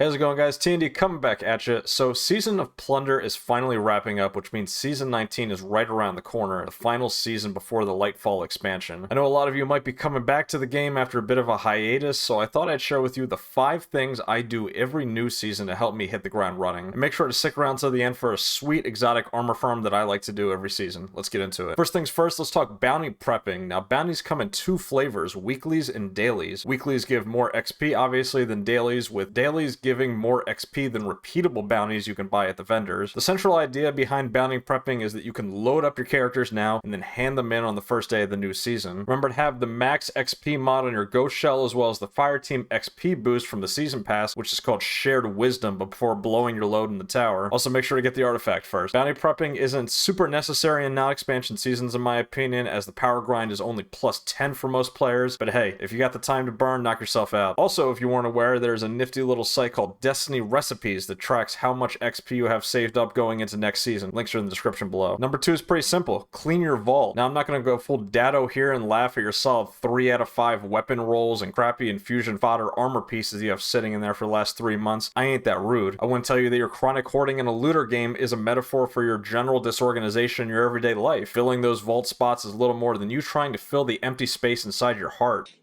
How's it going, guys? TND coming back at you. So Season of Plunder is finally wrapping up, which means Season 19 is right around the corner, the final season before the Lightfall expansion. I know a lot of you might be coming back to the game after a bit of a hiatus, so I thought I'd share with you the 5 things I do every new season to help me hit the ground running. And make sure to stick around to the end for a sweet exotic armor farm that I like to do every season. Let's get into it. First things first, let's talk bounty prepping. Now, bounties come in 2 flavors, weeklies and dailies. Weeklies give more XP, obviously, than dailies, with dailies giving more XP than repeatable bounties you can buy at the vendors. The central idea behind bounty prepping is that you can load up your characters now and then hand them in on the first day of the new season. Remember to have the max XP mod on your Ghost Shell as well as the Fireteam XP boost from the Season Pass, which is called Shared Wisdom, before blowing your load in the tower. Also, make sure to get the artifact first. Bounty prepping isn't super necessary in non-expansion seasons in my opinion, as the power grind is only plus 10 for most players, but hey, if you got the time to burn, knock yourself out. Also, if you weren't aware, there's a nifty little site called Destiny Recipes that tracks how much XP you have saved up going into next season. Links are in the description below. Number 2 is pretty simple. Clean your vault. Now, I'm not going to go full dado here and laugh at your solid 3 out of 5 weapon rolls and crappy infusion fodder armor pieces you have sitting in there for the last 3 months. I ain't that rude. I wouldn't tell you that your chronic hoarding in a looter game is a metaphor for your general disorganization in your everyday life. Filling those vault spots is little more than you trying to fill the empty space inside your heart.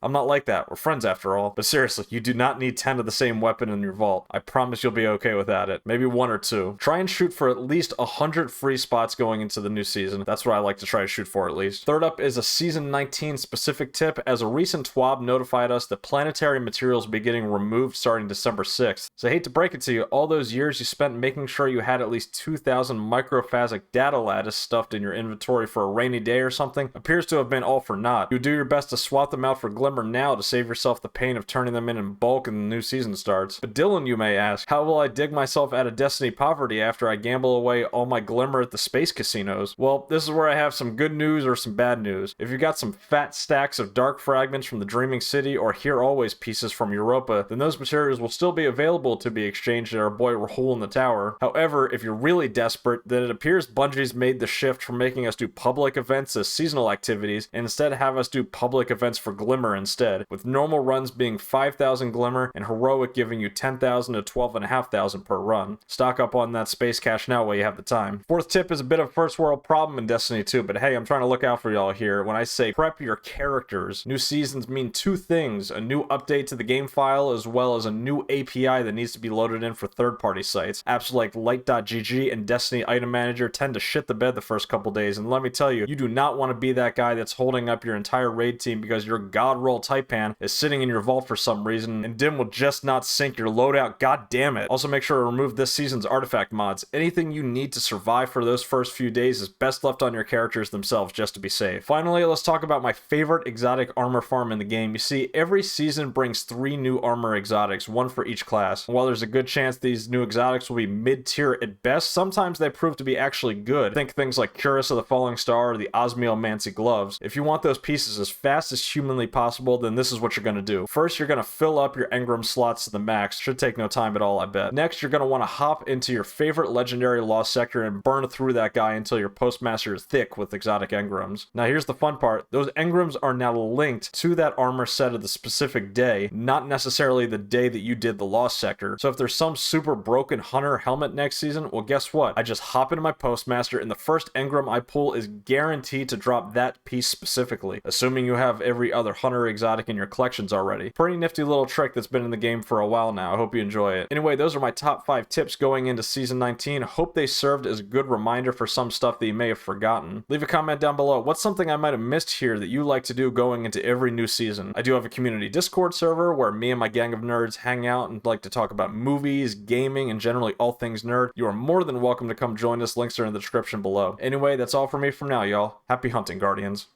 I'm not like that. We're friends after all. But seriously, you do not need 10 of the same weapon in your vault. I promise you'll be okay without it. Maybe 1 or 2. Try and shoot for at least 100 free spots going into the new season. That's what I like to try to shoot for at least. Third up is a Season 19 specific tip, as a recent TWAB notified us that planetary materials will be getting removed starting December 6th. So I hate to break it to you, all those years you spent making sure you had at least 2,000 microphasic data lattice stuffed in your inventory for a rainy day or something appears to have been all for naught. You do your best to swap them out for glimmer now to save yourself the pain of turning them in bulk when the new season starts. But Dylan, you may ask, how will I dig myself out of Destiny poverty after I gamble away all my glimmer at the space casinos? Well, this is where I have some good news or some bad news. If you got some fat stacks of dark fragments from the Dreaming City or Here Always pieces from Europa, then those materials will still be available to be exchanged at our boy Rahul in the tower. However, if you're really desperate, then it appears Bungie's made the shift from making us do public events as seasonal activities and instead have us do public events for glimmer instead, with normal runs being 5,000 glimmer and heroic giving you 10,000 to 12,500 per run. Stock up on that space cash now while you have the time. Fourth tip is a bit of a first world problem in Destiny 2, but hey, I'm trying to look out for y'all here. When I say prep your characters, new seasons mean 2 things: a new update to the game file as well as a new API that needs to be loaded in for third-party sites. Apps like Light.gg and Destiny Item Manager tend to shit the bed the first couple days, and let me tell you, you do not want to be that guy that's holding up your entire raid team because your god roll type is sitting in your vault for some reason, and Dim will just not sync your loadout. God damn it. Also, make sure to remove this season's artifact mods. Anything you need to survive for those first few days is best left on your characters themselves just to be safe. Finally, let's talk about my favorite exotic armor farm in the game. You see, every season brings 3 new armor exotics, 1 for each class. And while there's a good chance these new exotics will be mid-tier at best, sometimes they prove to be actually good. Think things like Curus of the Falling Star or the Osmiomancy gloves. If you want those pieces as fast as humanly possible, then this is what you're going to do. First, you're going to fill up your engram slots to the max. Should take no time at all, I bet. Next, you're going to want to hop into your favorite legendary lost sector and burn through that guy until your postmaster is thick with exotic engrams. Now, here's the fun part. Those engrams are now linked to that armor set of the specific day, not necessarily the day that you did the lost sector. So if there's some super broken hunter helmet next season, well, guess what? I just hop into my postmaster and the first engram I pull is guaranteed to drop that piece specifically, assuming you have every other hunter exotic in your collections already. Pretty nifty little trick that's been in the game for a while now. I hope you enjoy it. Anyway, those are my top 5 tips going into Season 19. Hope they served as a good reminder for some stuff that you may have forgotten. Leave a comment down below. What's something I might have missed here that you like to do going into every new season? I do have a community Discord server where me and my gang of nerds hang out and like to talk about movies, gaming, and generally all things nerd. You are more than welcome to come join us. Links are in the description below. Anyway, that's all for me for now, y'all. Happy hunting, Guardians.